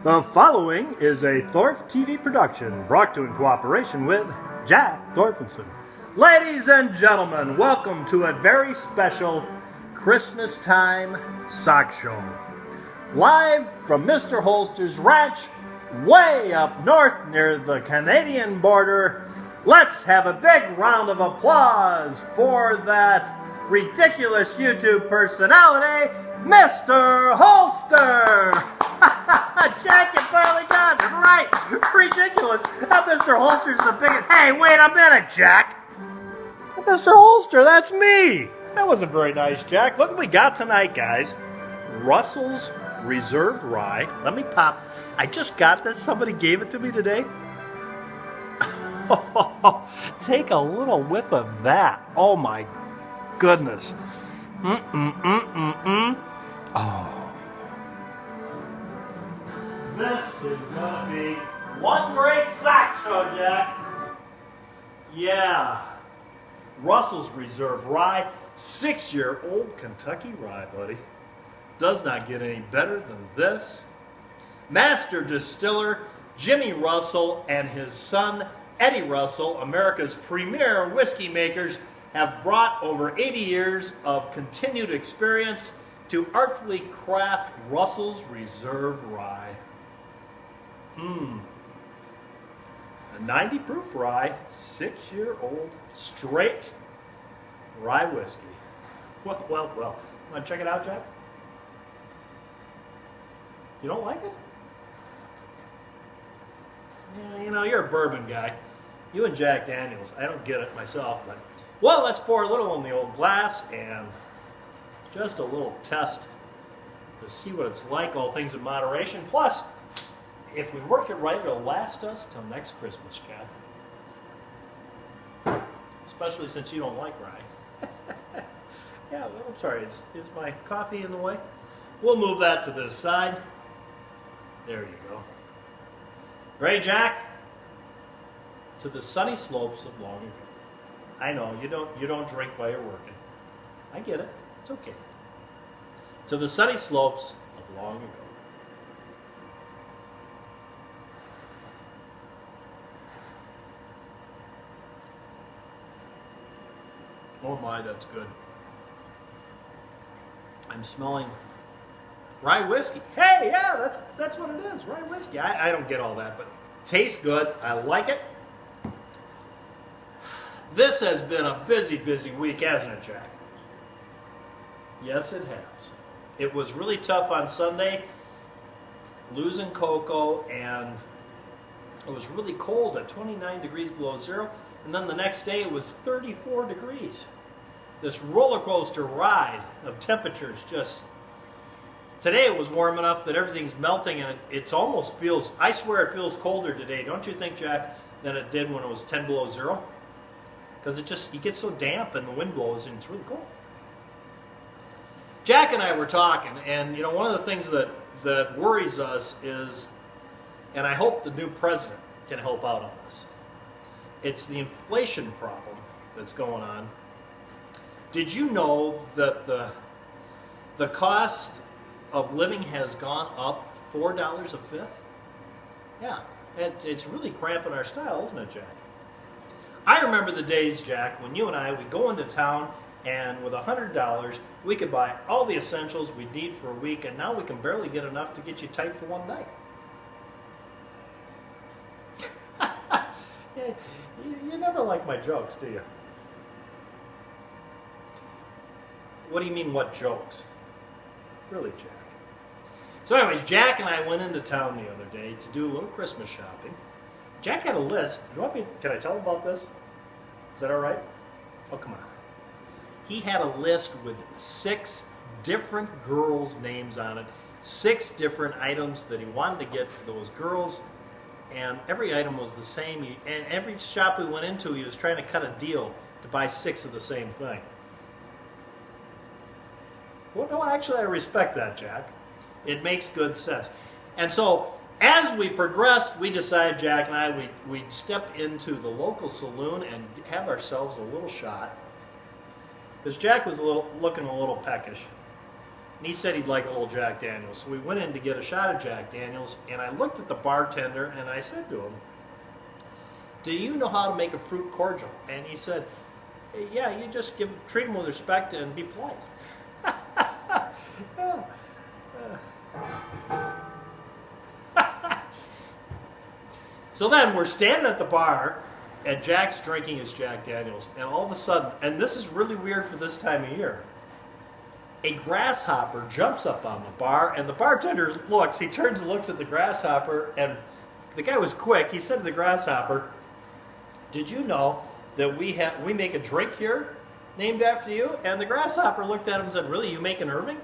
The following is a Thorf TV production brought to you in cooperation with Jack Thorfinson. Ladies and gentlemen, welcome to a very special Christmas time SOCS show. Live from Mr. Holster's ranch, way up north near the Canadian border. Let's have a big round of applause for that ridiculous YouTube personality, Mr. Holster! Jack, you finally got it right! Ridiculous! That Mr. Holster's the biggest. Hey, wait a minute, Jack! Mr. Holster, that's me! That wasn't very nice, Jack. Look what we got tonight, guys. Russell's Reserve Rye. Let me pop. I just got this. Somebody gave it to me today. Take a little whiff of that. Oh, my goodness. Oh. This is going to be one great SOCS show, Jack. Yeah. Russell's Reserve Rye, 6-year-old Kentucky rye, buddy. Does not get any better than this. Master distiller Jimmy Russell and his son Eddie Russell, America's premier whiskey makers, have brought over 80 years of continued experience to artfully craft Russell's Reserve Rye. A 90 proof rye, 6-year-old straight rye whiskey. Well. Want to check it out, Jack? You don't like it? Yeah, you know, you're a bourbon guy. You and Jack Daniels. I don't get it myself, but... Well, let's pour a little in the old glass and just a little test to see what it's like, all things in moderation. Plus, if we work it right, it'll last us till next Christmas, Jack. Especially since you don't like rye. Yeah, well, I'm sorry. Is my coffee in the way? We'll move that to this side. There you go. Ready, Jack? To the sunny slopes of long ago. I know, you don't drink while you're working. I get it. It's okay. To the sunny slopes of long ago. Oh my, that's good. I'm smelling rye whiskey. Hey, yeah, that's what it is, rye whiskey. I don't get all that, but tastes good. I like it. This has been a busy week, hasn't it, Jack? Yes, it has. It was really tough on Sunday, losing Coco, and it was really cold at 29 degrees below zero, and then the next day it was 34 degrees. This roller coaster ride of temperatures just... Today it was warm enough that everything's melting, and it almost feels... I swear it feels colder today, don't you think, Jack, than it did when it was 10 below zero? Because you get so damp and the wind blows and it's really cold. Jack and I were talking, and you know, one of the things that worries us is, and I hope the new president can help out on this, it's the inflation problem that's going on. Did you know that the cost of living has gone up $4 a fifth? Yeah, it's really cramping our style, isn't it, Jack? I remember the days, Jack, when you and I would go into town and with $100 we could buy all the essentials we'd need for a week, and now we can barely get enough to get you tight for one night. You never like my jokes, do you? What do you mean, what jokes? Really, Jack? So anyways, Jack and I went into town the other day to do a little Christmas shopping. Jack had a list. Can I tell him about this? Is that all right? Oh, come on. He had a list with 6 different girls' names on it, 6 different items that he wanted to get for those girls, and every item was the same. And every shop we went into, he was trying to cut a deal to buy 6 of the same thing. Well, no, actually, I respect that, Jack. It makes good sense. And so, as we progressed, we decided, Jack and I, we'd step into the local saloon and have ourselves a little shot. Because Jack was looking a little peckish. and he said he'd like a little Jack Daniels. So we went in to get a shot of Jack Daniels, and I looked at the bartender and I said to him, "Do you know how to make a fruit cordial?" And he said, "Yeah, you just treat them with respect and be polite." So then we're standing at the bar, and Jack's drinking his Jack Daniels, and all of a sudden, and this is really weird for this time of year, a grasshopper jumps up on the bar, and the bartender looks, he turns and looks at the grasshopper, and the guy was quick. He said to the grasshopper, "Did you know that we make a drink here named after you?" And the grasshopper looked at him and said, "Really, you make an Irving?"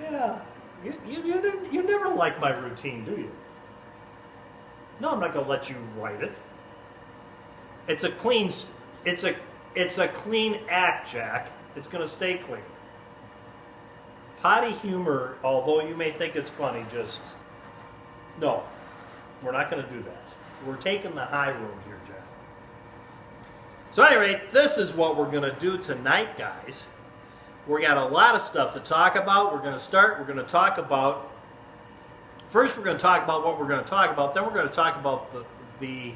Yeah, you never like my routine, do you? No, I'm not going to let you write it. It's a clean act, Jack. It's going to stay clean. Potty humor, although you may think it's funny, just no. We're not going to do that. We're taking the high road here, Jack. So at any rate, this is what we're going to do tonight, guys. We got a lot of stuff to talk about. We're going to talk about, first we're going to talk about what we're going to talk about, then we're going to talk about the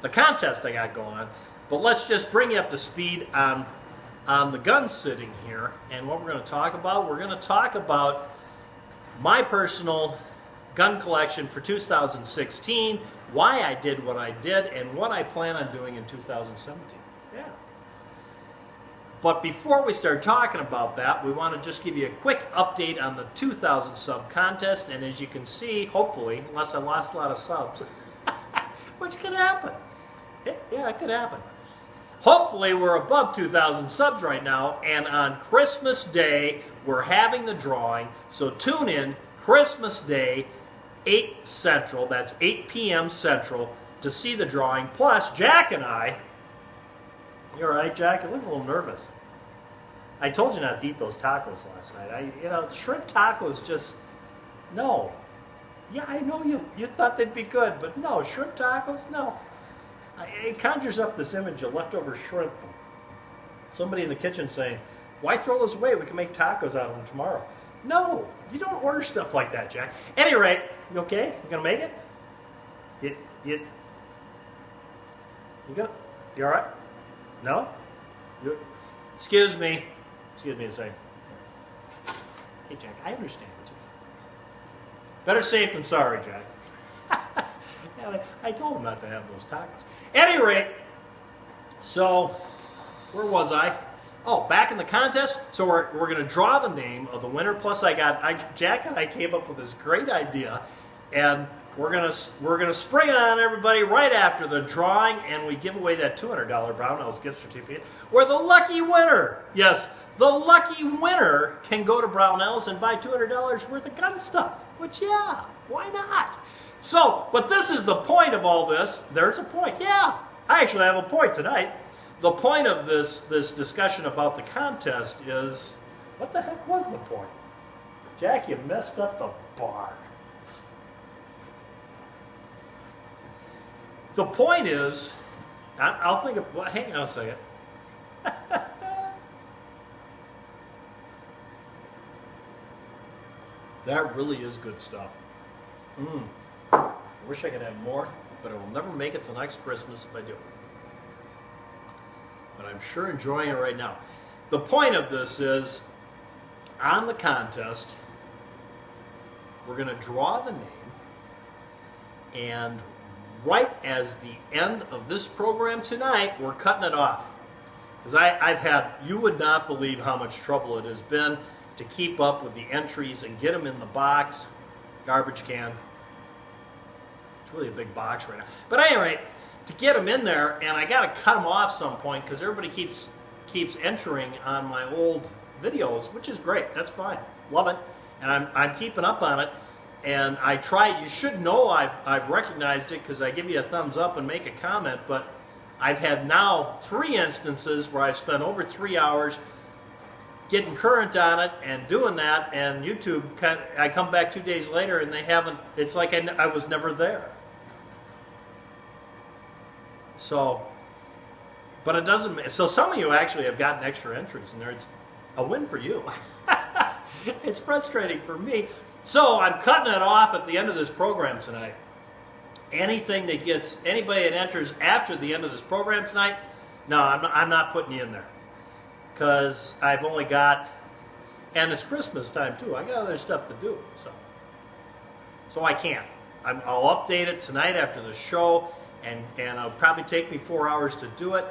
contest I got going on. But let's just bring you up to speed on the gun sitting here. And what we're going to talk about, we're going to talk about my personal gun collection for 2016, why I did what I did, and what I plan on doing in 2017. Yeah. But before we start talking about that, we want to just give you a quick update on the 2,000 sub contest. And as you can see, hopefully, unless I lost a lot of subs, which could happen. Yeah, it could happen. Hopefully, we're above 2,000 subs right now. And on Christmas Day, we're having the drawing. So tune in Christmas Day, 8 Central. That's 8 p.m. Central to see the drawing. Plus, Jack and I... You all right, Jack? You look a little nervous. I told you not to eat those tacos last night. Shrimp tacos just, no. Yeah, I know you thought they'd be good, but no, shrimp tacos, no. It conjures up this image of leftover shrimp. Somebody in the kitchen saying, "Why throw those away? We can make tacos out of them tomorrow." No, you don't order stuff like that, Jack. At any rate, you okay? You gonna make it? You all right? No? Excuse me. Excuse me a second. Hey, Jack, I understand. It's okay. Better safe than sorry, Jack. Yeah, I told him not to have those tacos. At any rate, so where was I? Oh, back in the contest. So we're going to draw the name of the winner. Plus, Jack and I came up with this great idea, and we're gonna spring on everybody right after the drawing, and we give away that $200 Brownells gift certificate. Where the lucky winner, yes, the lucky winner can go to Brownells and buy $200 worth of gun stuff. Which, yeah, why not? So, but this is the point of all this. There's a point. Yeah, I actually have a point tonight. The point of this discussion about the contest is, what the heck was the point? Jack, you messed up the bar. The point is, I'll think of, well, hang on a second. That really is good stuff. I wish I could have more, but I will never make it till next Christmas if I do. But I'm sure enjoying it right now. The point of this is, on the contest, we're going to draw the name, and right as the end of this program tonight, we're cutting it off. Because I've had, you would not believe how much trouble it has been to keep up with the entries and get them in the box, garbage can. It's really a big box right now. But at any rate, to get them in there, and I got to cut them off some point because everybody keeps entering on my old videos, which is great. That's fine. Love it. And I'm keeping up on it. And I try, you should know I've recognized it because I give you a thumbs up and make a comment, but I've had now 3 instances where I've spent over 3 hours getting current on it and doing that, and YouTube, I come back 2 days later and they haven't, it's like I was never there. So, but it doesn't, so some of you actually have gotten extra entries, and there's a win for you. It's frustrating for me. So I'm cutting it off at the end of this program tonight. Anything that gets, anybody that enters after the end of this program tonight, no, I'm not putting you in there. Because I've only got, and it's Christmas time too, I got other stuff to do, so I can't. I'll update it tonight after the show, and it'll probably take me 4 hours to do it,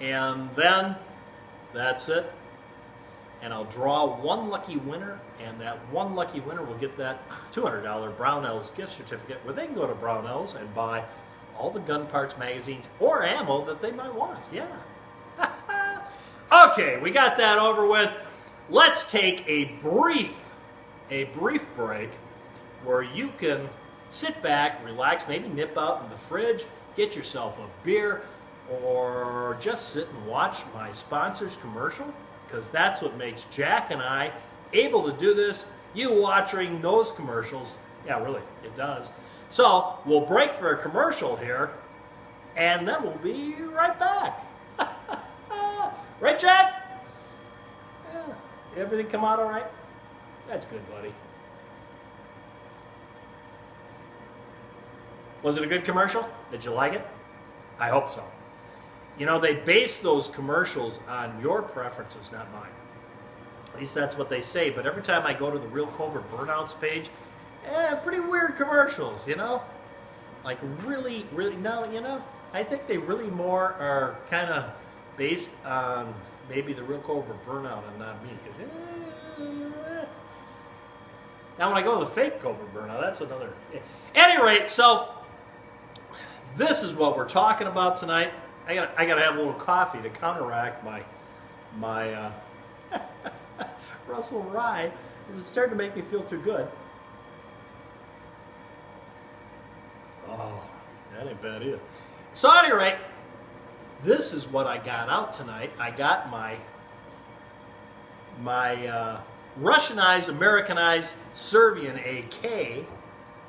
and then that's it. And I'll draw one lucky winner, and that one lucky winner will get that $200 Brownells gift certificate where they can go to Brownells and buy all the gun parts, magazines, or ammo that they might want. Yeah. Okay, we got that over with. Let's take a brief break where you can sit back, relax, maybe nip out in the fridge, get yourself a beer, or just sit and watch my sponsor's commercial, because that's what makes Jack and I able to do this. You watching those commercials, yeah, really, it does. So we'll break for a commercial here, and then we'll be right back. Right, Jack? Yeah. Everything come out all right? That's good, buddy. Was it a good commercial? Did you like it? I hope so. You know, they base those commercials on your preferences, not mine. At least that's what they say. But every time I go to the Real Cobra Burnouts page, pretty weird commercials, you know? Like really, no, you know? I think they really more are kind of based on maybe the Real Cobra Burnout and not me. Because now when I go to the fake Cobra Burnout, that's another... At any rate, so this is what we're talking about tonight. I gotta have a little coffee to counteract my Russell Rye, because it's starting to make me feel too good. Oh, that ain't bad either. So at any rate, this is what I got out tonight. I got my Russianized, Americanized Serbian AK,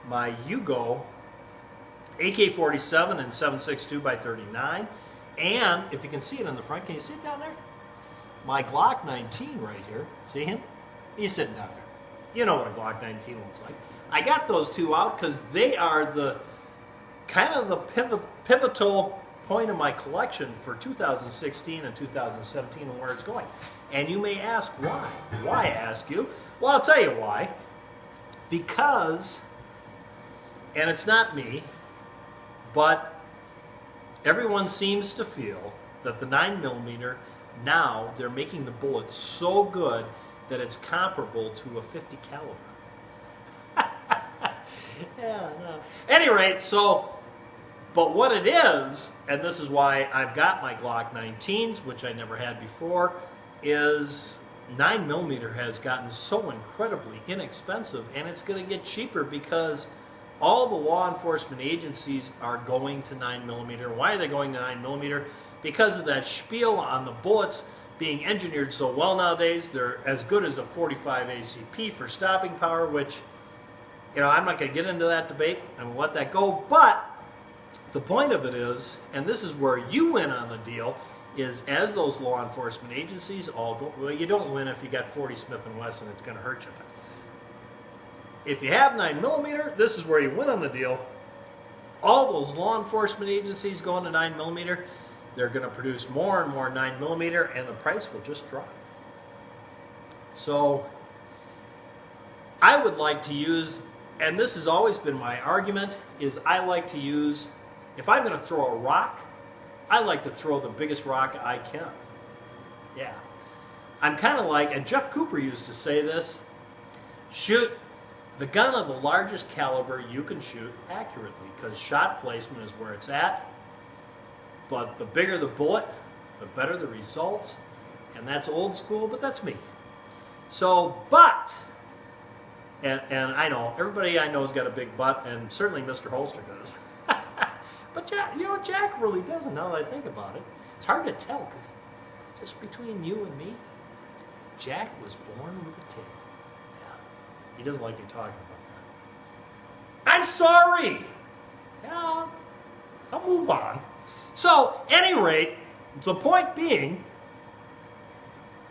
my Yugo AK-47 and 7.62 by 39, and if you can see it in the front, can you see it down there? My Glock 19 right here. See him? He's sitting down there. You know what a Glock 19 looks like. I got those two out because they are the kind of the pivotal point of my collection for 2016 and 2017 and where it's going. And you may ask why. Why, I ask you? Well, I'll tell you why. Because, and it's not me, but everyone seems to feel that the 9mm, now they're making the bullet so good that it's comparable to a .50 caliber. Yeah, no. At any rate, so, but what it is, and this is why I've got my Glock 19s, which I never had before, is 9mm has gotten so incredibly inexpensive, and it's going to get cheaper because all the law enforcement agencies are going to 9mm. Why are they going to 9mm? Because of that spiel on the bullets being engineered so well nowadays. They're as good as a 45 ACP for stopping power, which, you know, I'm not going to get into that debate and we'll let that go. But the point of it is, and this is where you win on the deal, is as those law enforcement agencies all go, well, you don't win if you got 40 Smith & Wesson, it's going to hurt you. If you have 9mm, this is where you win on the deal. All those law enforcement agencies going to 9mm, they're going to produce more and more 9mm, and the price will just drop. So I would like to use, and this has always been my argument, is I like to use, if I'm going to throw a rock, I like to throw the biggest rock I can. Yeah. I'm kind of like, and Jeff Cooper used to say this, shoot the gun of the largest caliber you can shoot accurately, because shot placement is where it's at. But the bigger the bullet, the better the results. And that's old school, but that's me. So, but, and I know, everybody I know has got a big butt, and certainly Mr. Holster does. But Jack, you know, Jack really doesn't, now that I think about it. It's hard to tell, because just between you and me, Jack was born with a tail. Yeah. He doesn't like me talking about that. I'm sorry! Yeah, I'll move on. So, at any rate, the point being,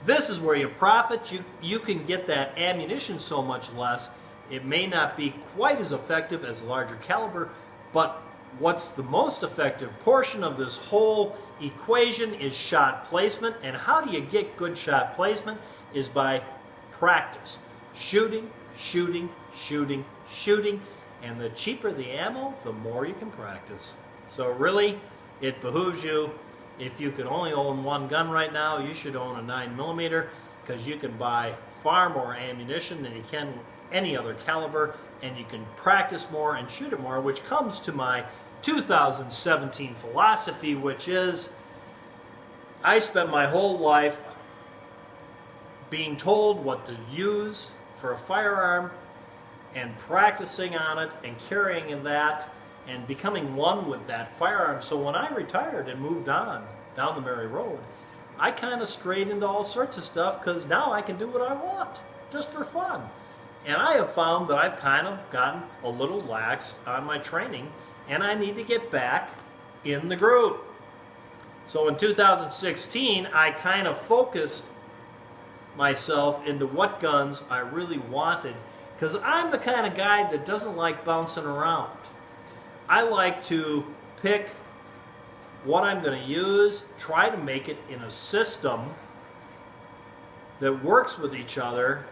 This is where you profit. You can get that ammunition so much less. It may not be quite as effective as a larger caliber, but what's the most effective portion of this whole equation is shot placement. And how do you get good shot placement? Is by practice. Shooting, shooting, shooting, shooting. And the cheaper the ammo, the more you can practice. So really, it behooves you. If you can only own one gun right now, you should own a 9mm, because you can buy far more ammunition than you can any other caliber, and you can practice more and shoot it more, which comes to my 2017 philosophy, which is I spent my whole life being told what to use for a firearm and practicing on it and carrying in that and becoming one with that firearm. So when I retired and moved on down the merry road, I kind of strayed into all sorts of stuff, because now I can do what I want just for fun. And I have found that I've kind of gotten a little lax on my training, and I need to get back in the groove. So in 2016, I kind of focused myself into what guns I really wanted, because I'm the kind of guy that doesn't like bouncing around. I like to pick what I'm going to use, try to make it in a system that works with each other,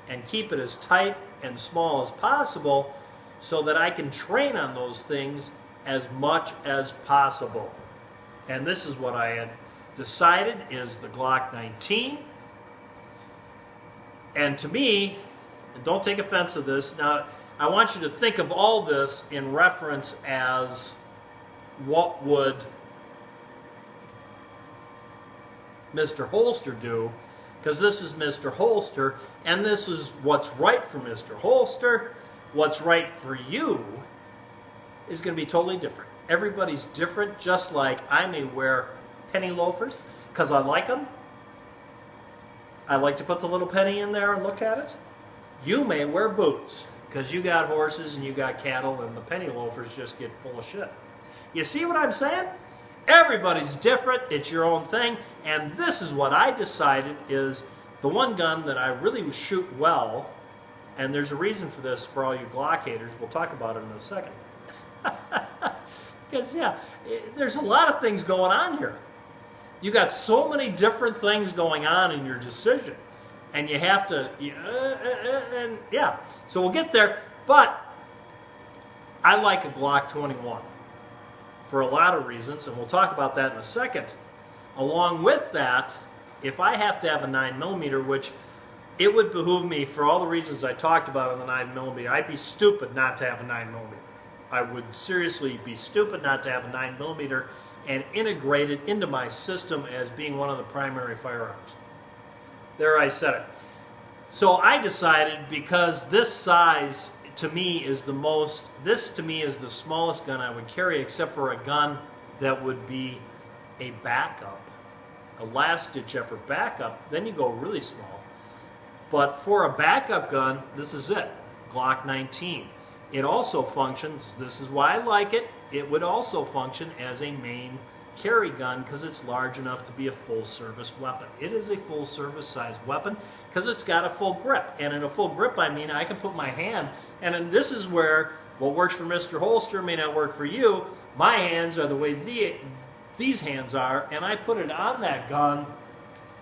and keep it as tight and small as possible so that I can train on those things as much as possible. And this is what I had decided is the Glock 19. And to me, and don't take offense to this, now I want you to think of all this in reference as what would Mr. Holster do, because this is Mr. Holster, and this is what's right for Mr. Holster. What's right for you is going to be totally different. Everybody's different, just like I may wear penny loafers because I like them. I like to put the little penny in there and look at it. You may wear boots because you got horses and you got cattle, and the penny loafers just get full of shit. You see what I'm saying? Everybody's different. It's your own thing. And this is what I decided is the one gun that I really shoot well, and there's a reason for this for all you Glock haters. We'll talk about it in a second. Because, yeah, there's a lot of things going on here. You got so many different things going on in your decision. And you have to, and yeah. So we'll get there. But I like a Glock 21 for a lot of reasons, and we'll talk about that in a second. Along with that, if I have to have a 9mm, which it would behoove me for all the reasons I talked about on the 9mm, I'd be stupid not to have a 9mm. I would seriously be stupid not to have a 9mm and integrate it into my system as being one of the primary firearms. There, I said it. So I decided, because this size to me is the most, this to me is the smallest gun I would carry, except for a gun that would be a backup, a last-ditch effort backup. Then you go really small. But for a backup gun, this is it, Glock 19. It also functions, this is why I like it, it would also function as a main carry gun because it's large enough to be a full-service weapon. It is a full-service size weapon because it's got a full grip. And in a full grip, I mean I can put my hand, and then this is where what works for Mr. Holster may not work for you. My hands are the way these hands are, and I put it on that gun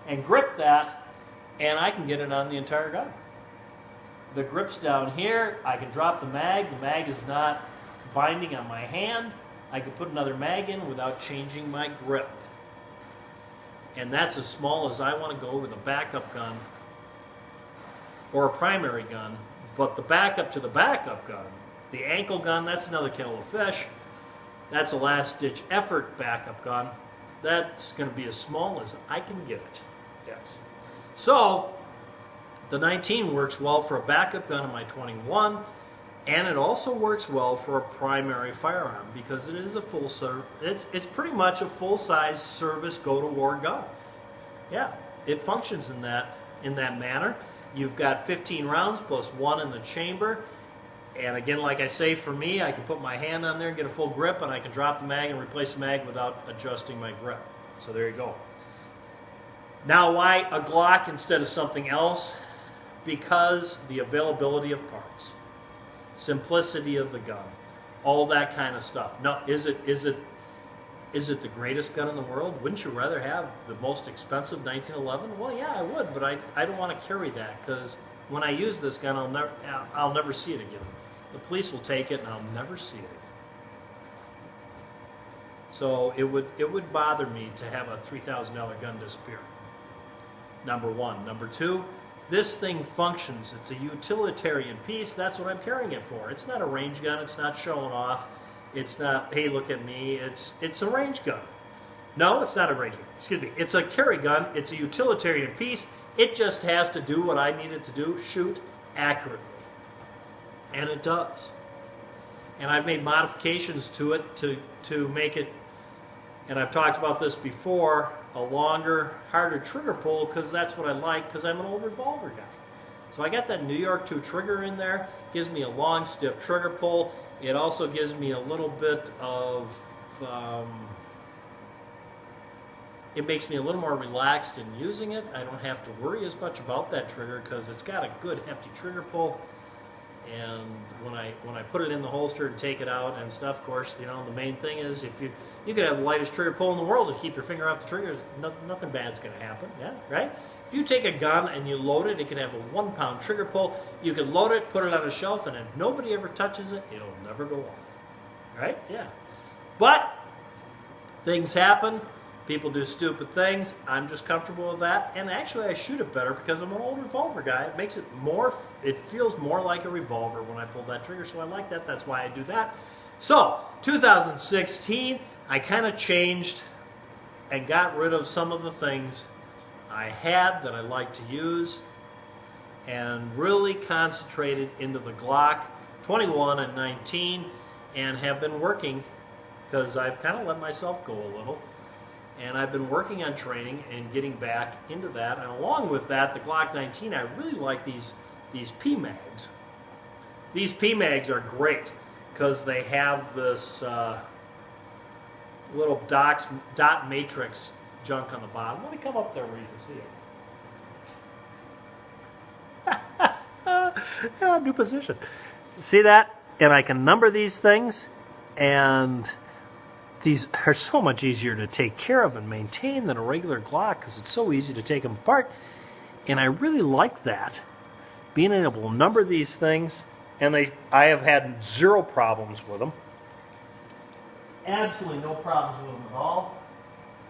and grip that, and I can get it on the entire gun. The grip's down here. I can drop the mag. The mag is not binding on my hand. I can put another mag in without changing my grip. And that's as small as I want to go with a backup gun or a primary gun. But the backup to the backup gun, the ankle gun, that's another kettle of fish. That's a last-ditch effort backup gun. That's going to be as small as I can get it. Yes. So the 19 works well for a backup gun in my 21, and it also works well for a primary firearm because it is a full it's pretty much a full-size service go-to-war gun. Yeah, it functions in that manner. You've got 15 rounds plus one in the chamber. And again, like I say, for me, I can put my hand on there and get a full grip, and I can drop the mag and replace the mag without adjusting my grip. So there you go. Now, why a Glock instead of something else? Because the availability of parts, simplicity of the gun, all that kind of stuff. Now, is it the greatest gun in the world? Wouldn't you rather have the most expensive 1911? Well, yeah, I would, but I don't want to carry that, because when I use this gun, I'll never see it again. The police will take it, and I'll never see it again. So it would bother me to have a $3,000 gun disappear. Number one. Number two, this thing functions. It's a utilitarian piece. That's what I'm carrying it for. It's not a range gun. It's not showing off. It's not, hey, look at me. It's a range gun. No, it's not a range gun. Excuse me. It's a carry gun. It's a utilitarian piece. It just has to do what I need it to do, shoot accurately. And it does. And I've made modifications to it to make it, and I've talked about this before, a longer, harder trigger pull, because that's what I like, because I'm an old revolver guy. So I got that New York 2 trigger in there, gives me a long, stiff trigger pull. It also gives me a little bit of, it makes me a little more relaxed in using it. I don't have to worry as much about that trigger, because it's got a good, hefty trigger pull. And when I put it in the holster and take it out and stuff, of course, you know, the main thing is if you could have the lightest trigger pull in the world and keep your finger off the trigger, nothing bad's going to happen, yeah, right? If you take a gun and you load it, it can have a 1 pound trigger pull. You can load it, put it on a shelf, and if nobody ever touches it, it'll never go off, right? Yeah. But things happen. People do stupid things. I'm just comfortable with that. And actually, I shoot it better because I'm an old revolver guy. It makes it more, it feels more like a revolver when I pull that trigger, so I like that. That's why I do that. So, 2016, I kind of changed and got rid of some of the things I had that I like to use and really concentrated into the Glock 21 and 19 and have been working, because I've kind of let myself go a little. And I've been working on training and getting back into that. And along with that, the Glock 19, I really like these PMags. These PMags are great because they have this little dot matrix junk on the bottom. Let me come up there where you can see it. New position. See that? And I can number these things, and these are so much easier to take care of and maintain than a regular Glock, because it's so easy to take them apart. And I really like that, being able to number these things. And I have had zero problems with them. Absolutely no problems with them at all.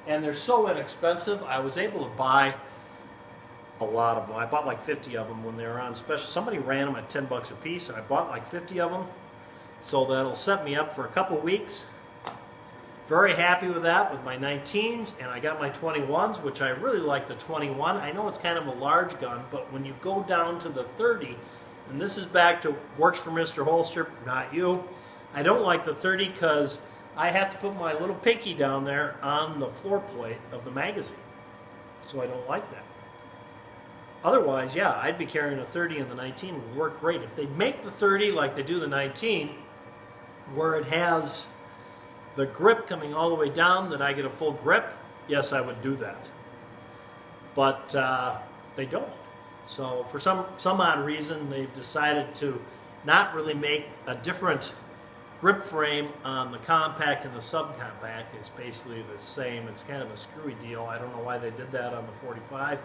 And they're so inexpensive. I was able to buy a lot of them. I bought like 50 of them when they were on special. Somebody ran them at 10 bucks a piece, and I bought like 50 of them. So that'll set me up for a couple weeks. Very happy with that, with my 19s, and I got my 21s, which I really like the 21. I know it's kind of a large gun, but when you go down to the 30, and this is back to works for Mr. Holster, not you, I don't like the 30 because I have to put my little pinky down there on the floor plate of the magazine. So I don't like that. Otherwise, yeah, I'd be carrying a 30 and the 19 would work great. If they'd make the 30 like they do the 19, where it has the grip coming all the way down, that I get a full grip, yes, I would do that. But they don't. So for some odd reason, they've decided to not really make a different grip frame on the compact and the subcompact. It's basically the same. It's kind of a screwy deal. I don't know why they did that on the 45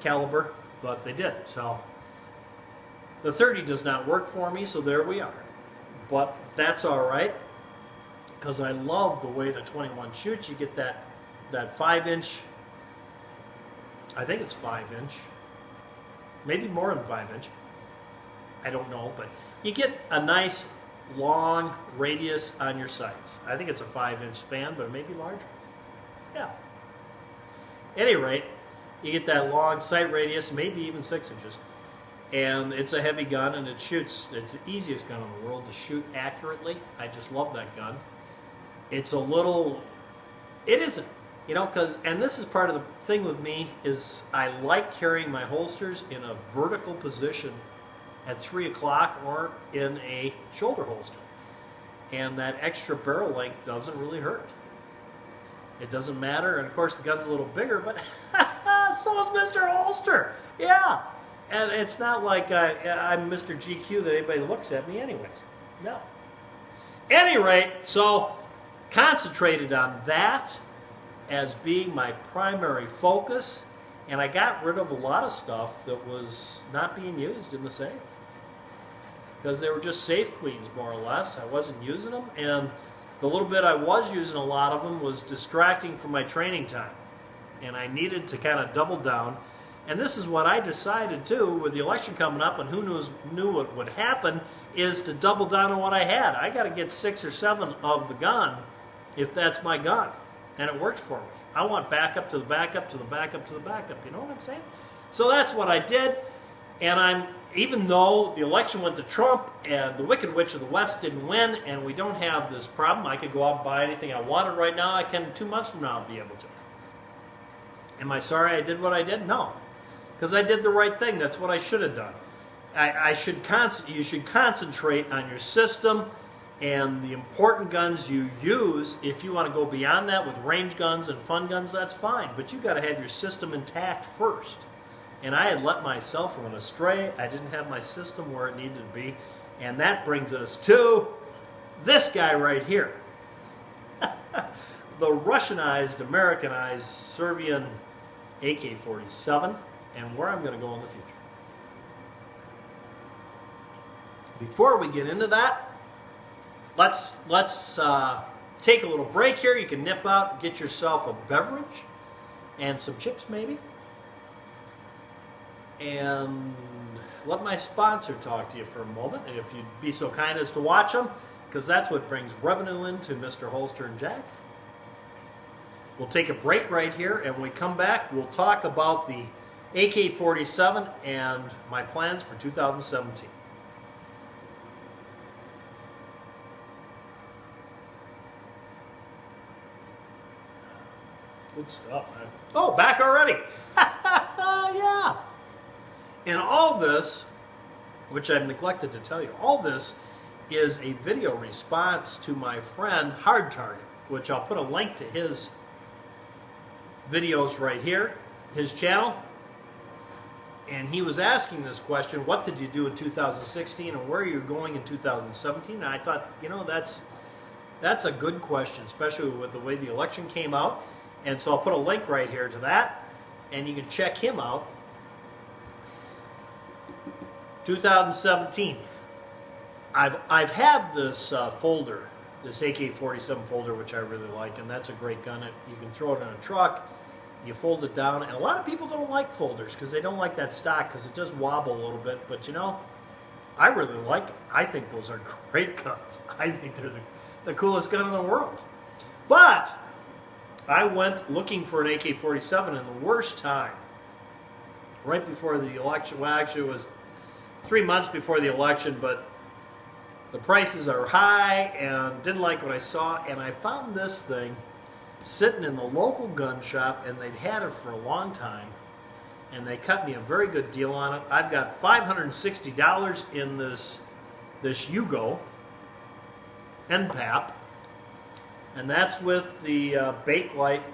caliber, but they did. So the 30 does not work for me, so there we are. But that's all right, because I love the way the 21 shoots. You get that 5-inch, I think it's 5-inch, maybe more than 5-inch, I don't know, but you get a nice long radius on your sights. I think it's a 5-inch span, but it may be larger. Yeah. At any rate, you get that long sight radius, maybe even 6 inches. And it's a heavy gun, and it shoots. It's the easiest gun in the world to shoot accurately. I just love that gun. It's a little, it isn't, you know, because, and this is part of the thing with me, is I like carrying my holsters in a vertical position at 3 o'clock or in a shoulder holster. And that extra barrel length doesn't really hurt. It doesn't matter. And of course, the gun's a little bigger, but so is Mr. Holster. Yeah. And it's not like I'm Mr. GQ that anybody looks at me anyways. No. Any rate, so concentrated on that as being my primary focus, and I got rid of a lot of stuff that was not being used in the safe. Because they were just safe queens, more or less. I wasn't using them, and the little bit I was using, a lot of them, was distracting from my training time. And I needed to kind of double down. And this is what I decided too, with the election coming up, and who knew what would happen, is to double down on what I had. I got to get 6 or 7 of the gun, if that's my gun. And it works for me. I want backup to the backup to the backup to the backup. You know what I'm saying? So that's what I did. And even though the election went to Trump and the Wicked Witch of the West didn't win, and we don't have this problem, I could go out and buy anything I wanted right now. I can 2 months from now I'll be able to. Am I sorry I did what I did? No. Because I did the right thing. That's what I should have done. You should concentrate on your system and the important guns you use. If you want to go beyond that with range guns and fun guns, that's fine. But you've got to have your system intact first. And I had let myself run astray. I didn't have my system where it needed to be. And that brings us to this guy right here. The Russianized, Americanized, Serbian AK-47, and where I'm going to go in the future. Before we get into that, let's take a little break here. You can nip out and get yourself a beverage and some chips maybe. And let my sponsor talk to you for a moment, and if you'd be so kind as to watch them, because that's what brings revenue into Mr. Holster and Jack. We'll take a break right here, and when we come back, we'll talk about the AK-47 and my plans for 2017. Good stuff, man. Oh, back already. Yeah. And all this, which I've neglected to tell you, all this is a video response to my friend HardTarget, which I'll put a link to his videos right here, his channel. And he was asking this question, what did you do in 2016 and where are you going in 2017? And I thought, you know, that's a good question, especially with the way the election came out. And so I'll put a link right here to that, and you can check him out. 2017. I've had this folder, this AK-47 folder, which I really like, and that's a great gun. You can throw it in a truck, you fold it down, and a lot of people don't like folders because they don't like that stock because it does wobble a little bit, but you know, I really like it. I think those are great guns. I think they're the coolest gun in the world. But I went looking for an AK-47 in the worst time, right before the election. Well, actually it was 3 months before the election, but the prices are high and didn't like what I saw, and I found this thing sitting in the local gun shop, and they'd had it for a long time, and they cut me a very good deal on it. I've got $560 in this Yugo NPAP, and that's with the Bakelite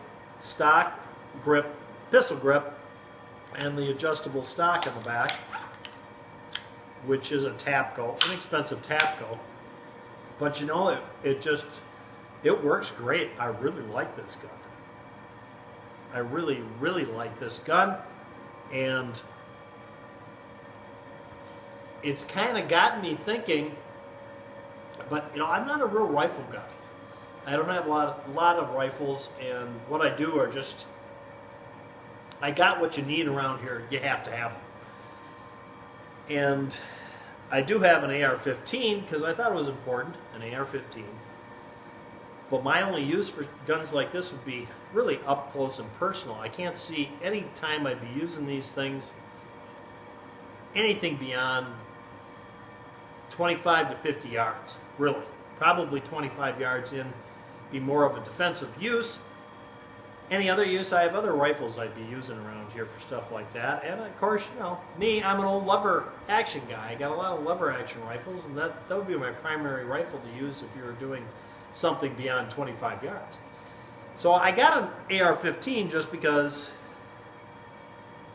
stock grip, pistol grip, and the adjustable stock in the back, which is a Tapco, inexpensive Tapco. But you know, it works great. I really like this gun. I really, really like this gun. And it's kind of gotten me thinking, but you know, I'm not a real rifle guy. I don't have a lot of rifles, and what I do are just, I got what you need around here. You have to have them. And I do have an AR-15 because I thought it was important, an AR-15. But my only use for guns like this would be really up close and personal. I can't see any time I'd be using these things anything beyond 25 to 50 yards, really. Probably 25 yards in, be more of a defensive use. Any other use, I have other rifles I'd be using around here for stuff like that. And of course, you know, me, I'm an old lever action guy. I got a lot of lever action rifles, and that would be my primary rifle to use if you were doing something beyond 25 yards. So I got an AR-15 just because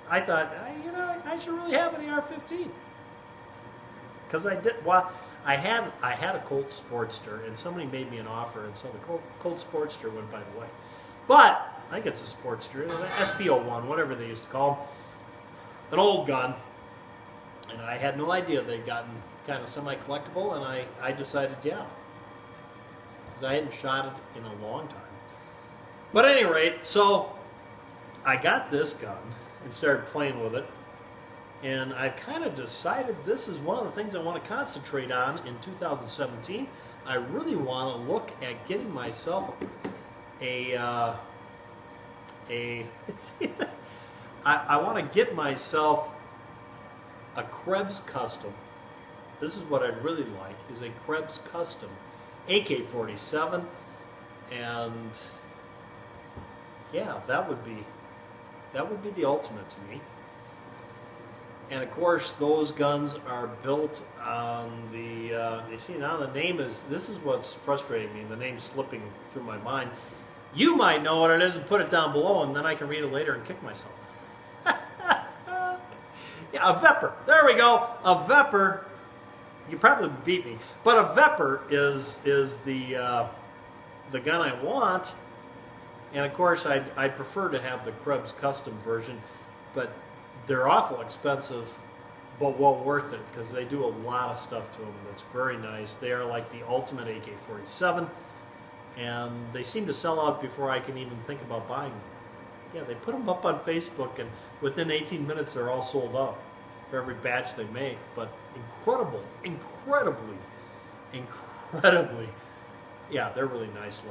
I thought, you know, I should really have an AR-15. Because I did, well, I had a Colt Sportster, and somebody made me an offer, and so the Colt Sportster went by the way. But I think it's a Sportster, an SP01, whatever they used to call them, an old gun, and I had no idea they'd gotten kind of semi-collectible, and I decided, yeah, because I hadn't shot it in a long time. But at any rate, so I got this gun and started playing with it. And I've kind of decided this is one of the things I want to concentrate on in 2017. I really want to look at getting myself I want to get myself a Krebs Custom. This is what I'd really like, is a Krebs Custom AK-47. And yeah, that would be the ultimate to me. And of course, those guns are built on the, you see now the name is, this is what's frustrating me, the name's slipping through my mind. You might know what it is and put it down below, and then I can read it later and kick myself. Yeah, a Vepr. There we go. A Vepr. You probably beat me. But a Vepr is the gun I want. And of course, I'd prefer to have the Krebs Custom version, but they're awful expensive, but well worth it because they do a lot of stuff to them that's very nice. They are like the ultimate AK-47, and they seem to sell out before I can even think about buying them. Yeah, they put them up on Facebook, and within 18 minutes they're all sold out for every batch they make. But incredibly, yeah, they're really nice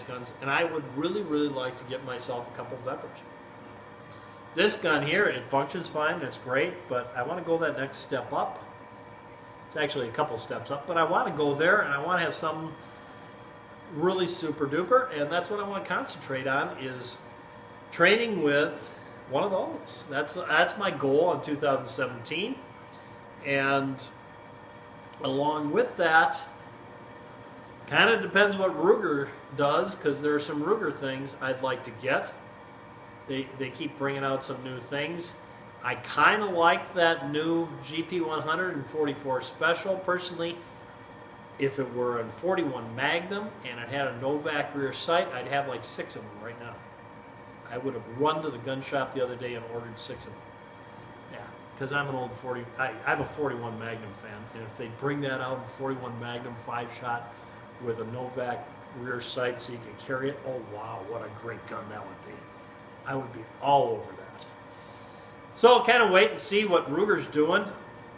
guns. And I would really like to get myself a couple of Veprs. This gun here, it functions fine, it's great, but I want to go that next step up. It's actually a couple steps up, but I want to go there, and I want to have something really super duper, and that's what I want to concentrate on, is training with one of those. That's my goal in 2017, and along with that, kind of depends what Ruger does, because there are some Ruger things I'd like to get. They keep bringing out some new things. I kind of like that new GP100 and 44 Special. Personally, if it were a 41 Magnum and it had a Novak rear sight, I'd have like 6 of them right now. I would have run to the gun shop the other day and ordered 6 of them. Yeah, because I'm an old I'm a 41 Magnum fan, and if they bring that out, 41 Magnum 5-shot with a Novak rear sight so you can carry it, oh wow, what a great gun that would be. I would be all over that. So I'll kind of wait and see what Ruger's doing.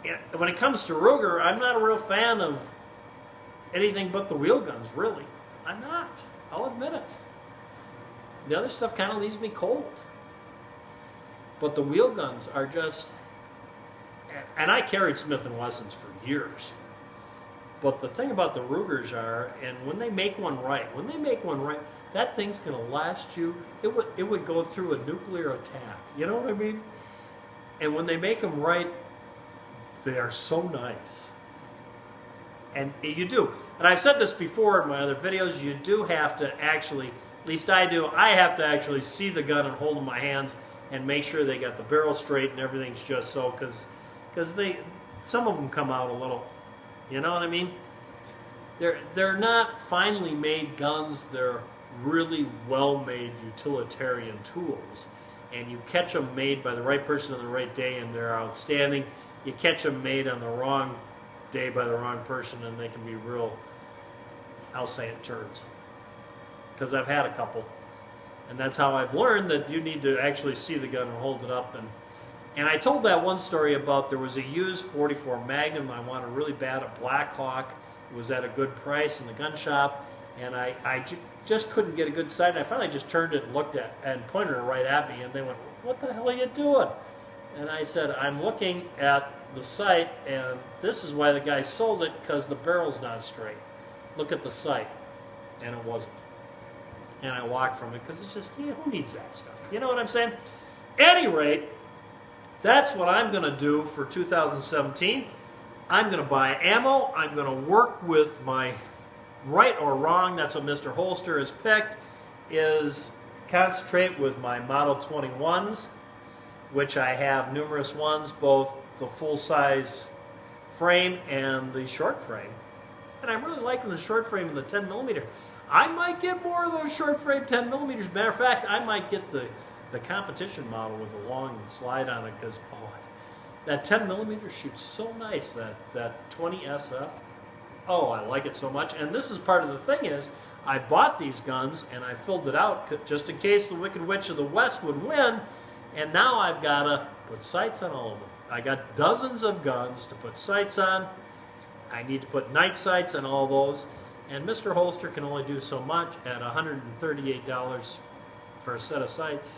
And when it comes to Ruger, I'm not a real fan of anything but the wheel guns, really. I'm not. I'll admit it. The other stuff kind of leaves me cold. But the wheel guns are just... And I carried Smith & Wessons for years. But the thing about the Rugers are, and when they make one right, that thing's going to last you. It would go through a nuclear attack. You know what I mean? And when they make them right, they are so nice. And you do. And I've said this before in my other videos, you do have to actually, at least I do, I have to actually see the gun and hold it in my hands and make sure they got the barrel straight and everything's just so, because some of them come out a little, you know what I mean? They're not finely made guns, they're really well-made utilitarian tools. And you catch them made by the right person on the right day and they're outstanding. You catch them made on the wrong day by the wrong person and they can be real, I'll say it, turds. Because I've had a couple. And that's how I've learned that you need to actually see the gun and hold it up. And I told that one story about there was a used 44 Magnum I wanted really bad, a Black Hawk. It was at a good price in the gun shop. And I just couldn't get a good sight. And I finally just turned it and looked at and pointed it right at me. And they went, "What the hell are you doing?" And I said, "I'm looking at the sight, and this is why the guy sold it, because the barrel's not straight. Look at the sight." And it wasn't. And I walked from it because it's just, yeah, who needs that stuff? You know what I'm saying? At any rate, that's what I'm going to do for 2017. I'm going to buy ammo. I'm going to work with my right or wrong. That's what HrHolster has picked. is concentrate with my Model 21s, which I have numerous ones, both the full-size frame and the short frame. And I'm really liking the short frame and the 10 millimeter. I might get more of those short frame 10 millimeters. Matter of fact, I might get the competition model with a long slide on it, because that 10 millimeter shoots so nice, that 20 SF. Oh, I like it so much. And this is part of the thing is, I bought these guns and I filled it out just in case the Wicked Witch of the West would win. And now I've got to put sights on all of them. I got dozens of guns to put sights on. I need to put night sights on all those. And Mr. Holster can only do so much at $138 for a set of sights.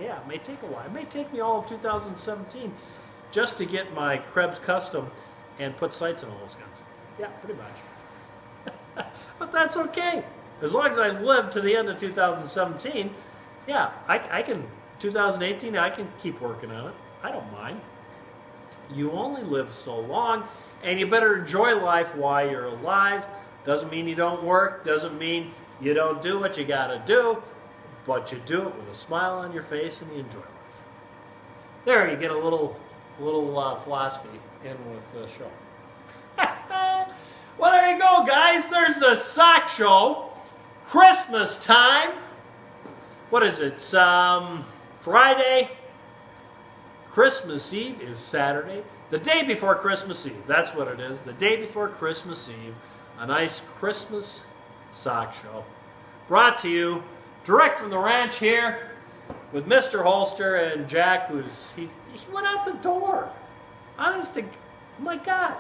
Yeah, it may take a while. It may take me all of 2017 just to get my Krebs Custom and put sights on all those guns. Yeah, pretty much. But that's okay. As long as I live to the end of 2017, yeah, I can, 2018, I can keep working on it. I don't mind. You only live so long, and you better enjoy life while you're alive. Doesn't mean you don't work, doesn't mean you don't do what you gotta do, but you do it with a smile on your face and you enjoy life. There, you get a little philosophy in with the show. Well, there you go, guys. There's the SOCS Show. Christmas time. What is it? It's Friday. Christmas Eve is Saturday. The day before Christmas Eve. That's what it is. The day before Christmas Eve. A nice Christmas SOCS Show. Brought to you direct from the ranch here with Mr. Holster and Jack, he went out the door. Honest to, my God.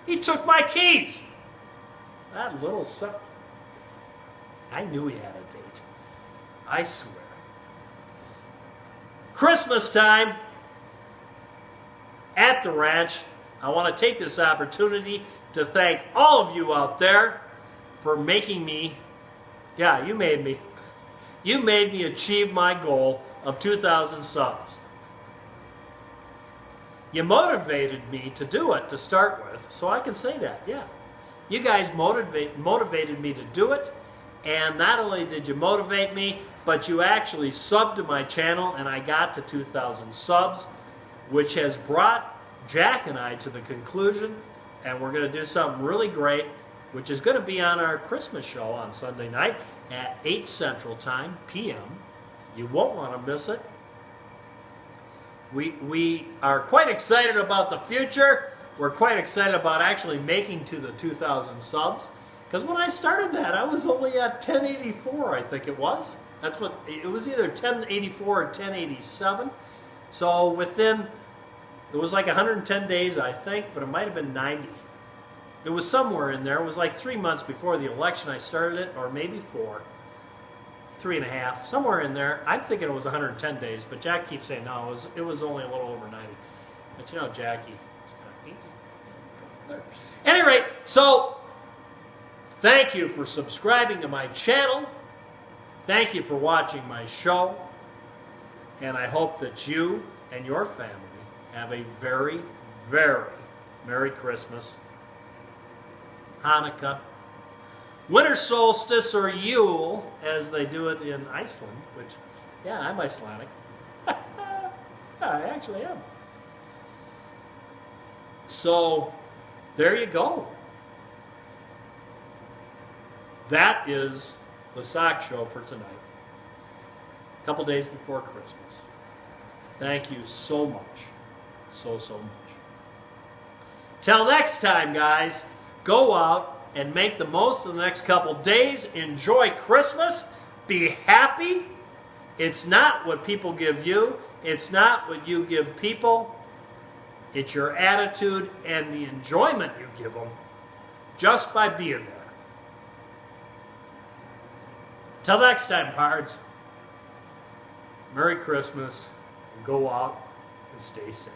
He took my keys. That little son. I knew he had a date. I swear. Christmas time at the ranch. I want to take this opportunity to thank all of you out there for making me, yeah, you made me. You made me achieve my goal of 2,000 subs. You motivated me to do it to start with, so I can say that, yeah. You guys motivated me to do it, and not only did you motivate me, but you actually subbed to my channel, and I got to 2,000 subs, which has brought Jack and I to the conclusion, and we're going to do something really great, which is going to be on our Christmas show on Sunday night at 8 Central Time, p.m. You won't want to miss it. We are quite excited about the future. We're quite excited about actually making to the 2,000 subs. Because when I started that, I was only at 1084, I think it was. That's what, it was either 1084 or 1087. So within, it was like 110 days, I think, but it might have been 90. It was somewhere in there. It was like 3 months before the election I started it, or maybe 4. 3.5, somewhere in there. I'm thinking it was 110 days, but Jack keeps saying no, it was only a little over 90. But you know, Jackie. At any rate, so thank you for subscribing to my channel. Thank you for watching my show. And I hope that you and your family have a very, very Merry Christmas, Hanukkah, winter solstice, or Yule, as they do it in Iceland, which, yeah, I'm Icelandic. Yeah, I actually am. So, there you go. That is the SOCS Show for tonight. A couple days before Christmas. Thank you so much. So much. Till next time, guys, go out and make the most of the next couple days. Enjoy Christmas. Be happy. It's not what people give you. It's not what you give people. It's your attitude and the enjoyment you give them just by being there. Till next time, pards. Merry Christmas, and go out and stay safe.